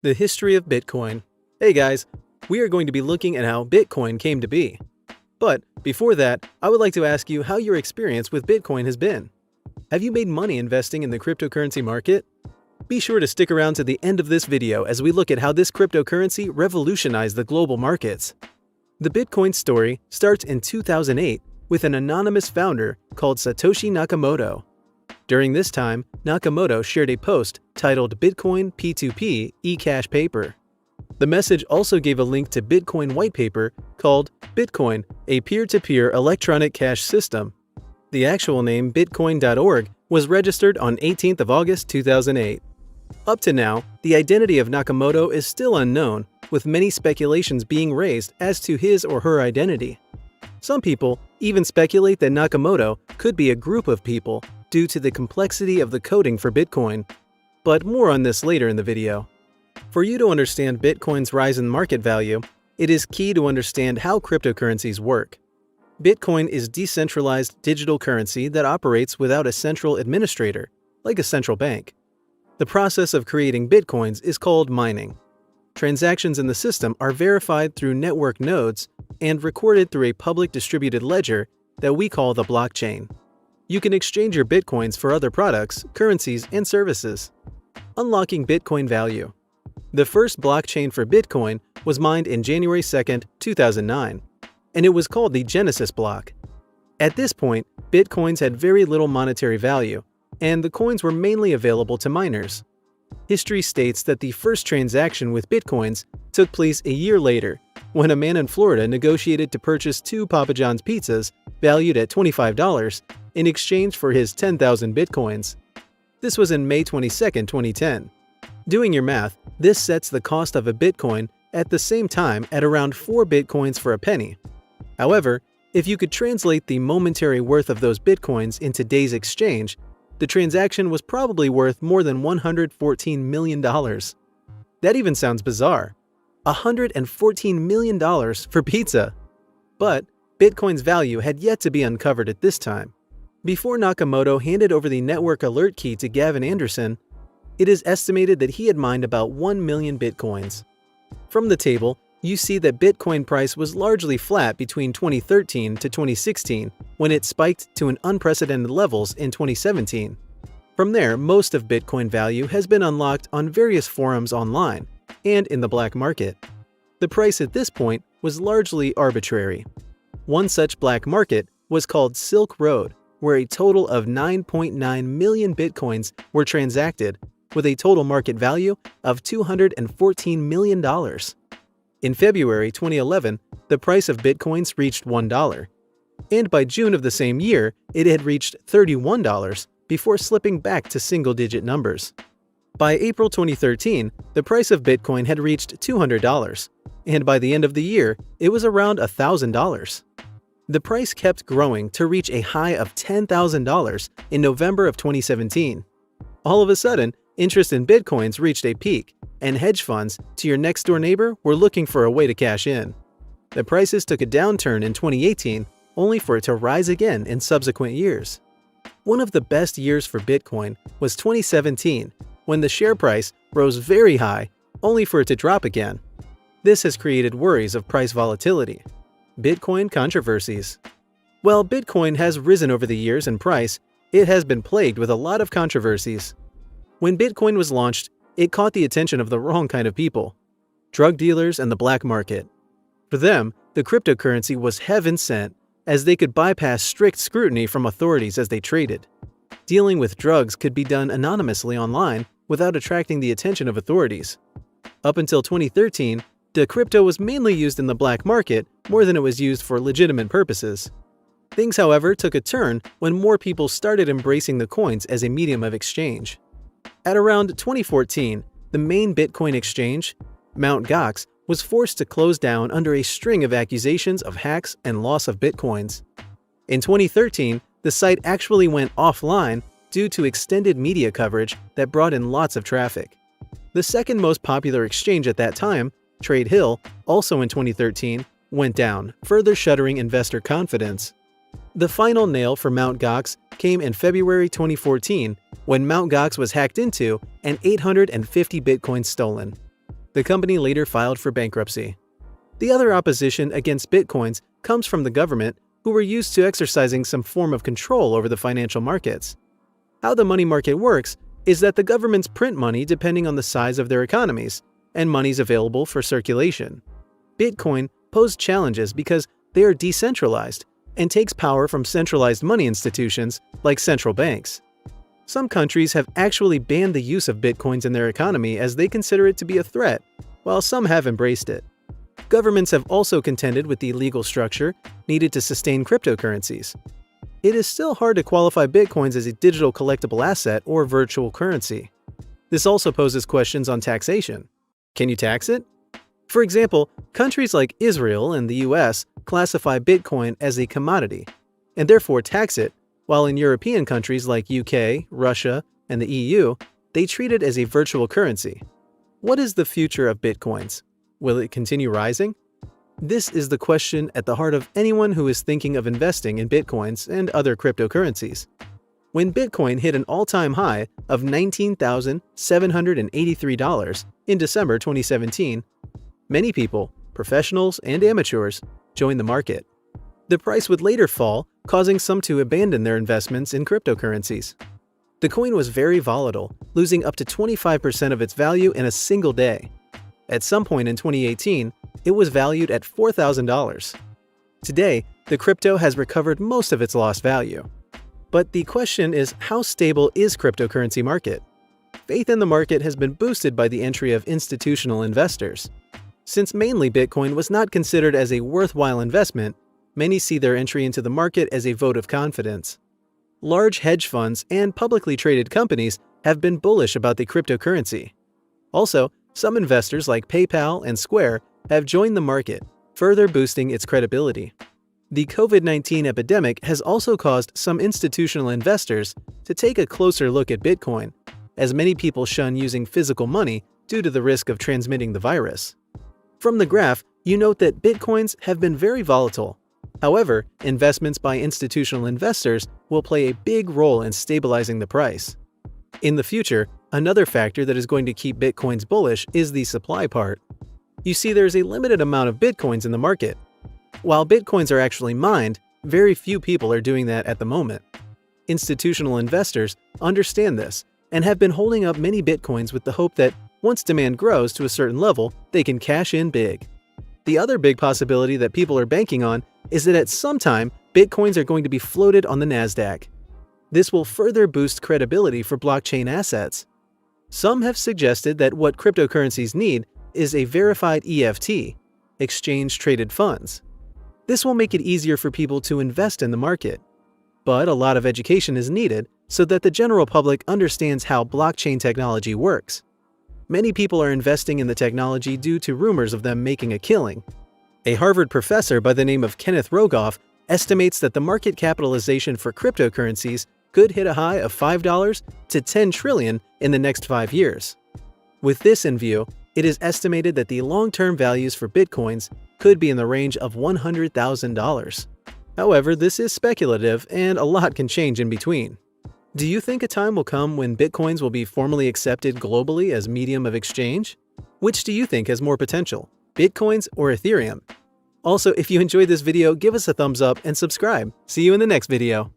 The history of Bitcoin. Hey guys, we are going to be looking at how Bitcoin came to be. But before that, I would like to ask you how your experience with Bitcoin has been. Have you made money investing in the cryptocurrency market? Be sure to stick around to the end of this video as we look at how this cryptocurrency revolutionized the global markets. The Bitcoin story starts in 2008 with an anonymous founder called Satoshi Nakamoto. During this time, Nakamoto shared a post titled Bitcoin P2P eCash Paper. The message also gave a link to Bitcoin white paper called Bitcoin, a peer-to-peer electronic cash system. The actual name bitcoin.org was registered on 18th of August 2008. Up to now, the identity of Nakamoto is still unknown, with many speculations being raised as to his or her identity. Some people even speculate that Nakamoto could be a group of people due to the complexity of the coding for Bitcoin. But more on this later in the video. For you to understand Bitcoin's rise in market value, it is key to understand how cryptocurrencies work. Bitcoin is decentralized digital currency that operates without a central administrator, like a central bank. The process of creating Bitcoins is called mining. Transactions in the system are verified through network nodes and recorded through a public distributed ledger that we call the blockchain. You can exchange your Bitcoins for other products, currencies, and services. Unlocking Bitcoin value. The first blockchain for Bitcoin was mined in January 2, 2009, and it was called the Genesis block. At this point, Bitcoins had very little monetary value, and the coins were mainly available to miners. History states that the first transaction with Bitcoins took place a year later, when a man in Florida negotiated to purchase 2 Papa John's pizzas valued at $25 in exchange for his 10,000 Bitcoins. This was in May 22, 2010. Doing your math, this sets the cost of a Bitcoin at the same time at around 4 Bitcoins for a penny. However, if you could translate the momentary worth of those Bitcoins in today's exchange, the transaction was probably worth more than $114 million. That even sounds bizarre. $114 million for pizza! But Bitcoin's value had yet to be uncovered at this time. Before Nakamoto handed over the network alert key to Gavin Anderson, it is estimated that he had mined about 1 million Bitcoins. From the table, you see that Bitcoin price was largely flat between 2013 to 2016, when it spiked to an unprecedented levels in 2017. From there, most of Bitcoin value has been unlocked on various forums online and in the black market. The price at this point was largely arbitrary. One such black market was called Silk Road, where a total of 9.9 million Bitcoins were transacted, with a total market value of $214 million. In February 2011, the price of Bitcoins reached $1, and by June of the same year, it had reached $31 before slipping back to single-digit numbers. By April 2013, the price of Bitcoin had reached $200, and by the end of the year, it was around $1,000. The price kept growing to reach a high of $10,000 in November of 2017. All of a sudden, interest in Bitcoins reached a peak, and hedge funds, to your next-door neighbor, were looking for a way to cash in. The prices took a downturn in 2018, only for it to rise again in subsequent years. One of the best years for Bitcoin was 2017, when the share price rose very high, only for it to drop again. This has created worries of price volatility. Bitcoin controversies. While Bitcoin has risen over the years in price, it has been plagued with a lot of controversies. When Bitcoin was launched, it caught the attention of the wrong kind of people: drug dealers and the black market. For them, the cryptocurrency was heaven sent, as they could bypass strict scrutiny from authorities as they traded. Dealing with drugs could be done anonymously online without attracting the attention of authorities. Up until 2013, the crypto was mainly used in the black market more than it was used for legitimate purposes. Things, however, took a turn when more people started embracing the coins as a medium of exchange. At around 2014, the main Bitcoin exchange, Mt. Gox, was forced to close down under a string of accusations of hacks and loss of Bitcoins. In 2013, the site actually went offline due to extended media coverage that brought in lots of traffic. The second most popular exchange at that time, Trade Hill, also in 2013, went down, further shuttering investor confidence. The final nail for Mt. Gox came in February 2014, when Mt. Gox was hacked into and 850 Bitcoins stolen. The company later filed for bankruptcy. The other opposition against Bitcoins comes from the government, who were used to exercising some form of control over the financial markets. How the money market works is that the governments print money depending on the size of their economies, and money's available for circulation. Bitcoin posed challenges because they are decentralized and takes power from centralized money institutions like central banks. Some countries have actually banned the use of Bitcoins in their economy as they consider it to be a threat, while some have embraced it. Governments have also contended with the legal structure needed to sustain cryptocurrencies. It is still hard to qualify Bitcoins as a digital collectible asset or virtual currency. This also poses questions on taxation. Can you tax it? For example, countries like Israel and the US classify Bitcoin as a commodity, and therefore tax it, while in European countries like UK, Russia, and the EU, they treat it as a virtual currency. What is the future of Bitcoins? Will it continue rising? This is the question at the heart of anyone who is thinking of investing in Bitcoins and other cryptocurrencies. When Bitcoin hit an all-time high of $19,783 in December 2017, many people, professionals and amateurs, joined the market. The price would later fall, causing some to abandon their investments in cryptocurrencies. The coin was very volatile, losing up to 25% of its value in a single day. At some point in 2018, it was valued at $4,000. Today, the crypto has recovered most of its lost value. But the question is, how stable is cryptocurrency market? Faith in the market has been boosted by the entry of institutional investors. Since mainly Bitcoin was not considered as a worthwhile investment, many see their entry into the market as a vote of confidence. Large hedge funds and publicly traded companies have been bullish about the cryptocurrency. Also, some investors like PayPal and Square have joined the market, further boosting its credibility. The COVID-19 epidemic has also caused some institutional investors to take a closer look at Bitcoin, as many people shun using physical money due to the risk of transmitting the virus. From the graph, you note that Bitcoins have been very volatile. However, investments by institutional investors will play a big role in stabilizing the price. In the future, another factor that is going to keep Bitcoins bullish is the supply part. You see, there's a limited amount of Bitcoins in the market. While Bitcoins are actually mined, very few people are doing that at the moment. Institutional investors understand this and have been holding up many Bitcoins with the hope that once demand grows to a certain level, they can cash in big. The other big possibility that people are banking on is that at some time, Bitcoins are going to be floated on the NASDAQ. This will further boost credibility for blockchain assets. Some have suggested that what cryptocurrencies need is a verified EFT, exchange-traded funds. This will make it easier for people to invest in the market. But a lot of education is needed so that the general public understands how blockchain technology works. Many people are investing in the technology due to rumors of them making a killing. A Harvard professor by the name of Kenneth Rogoff estimates that the market capitalization for cryptocurrencies could hit a high of $5 to $10 trillion in the next 5 years. With this in view, it is estimated that the long-term values for Bitcoins could be in the range of $100,000. However, this is speculative and a lot can change in between. Do you think a time will come when Bitcoins will be formally accepted globally as medium of exchange? Which do you think has more potential, Bitcoins or Ethereum? Also, if you enjoyed this video, give us a thumbs up and subscribe. See you in the next video.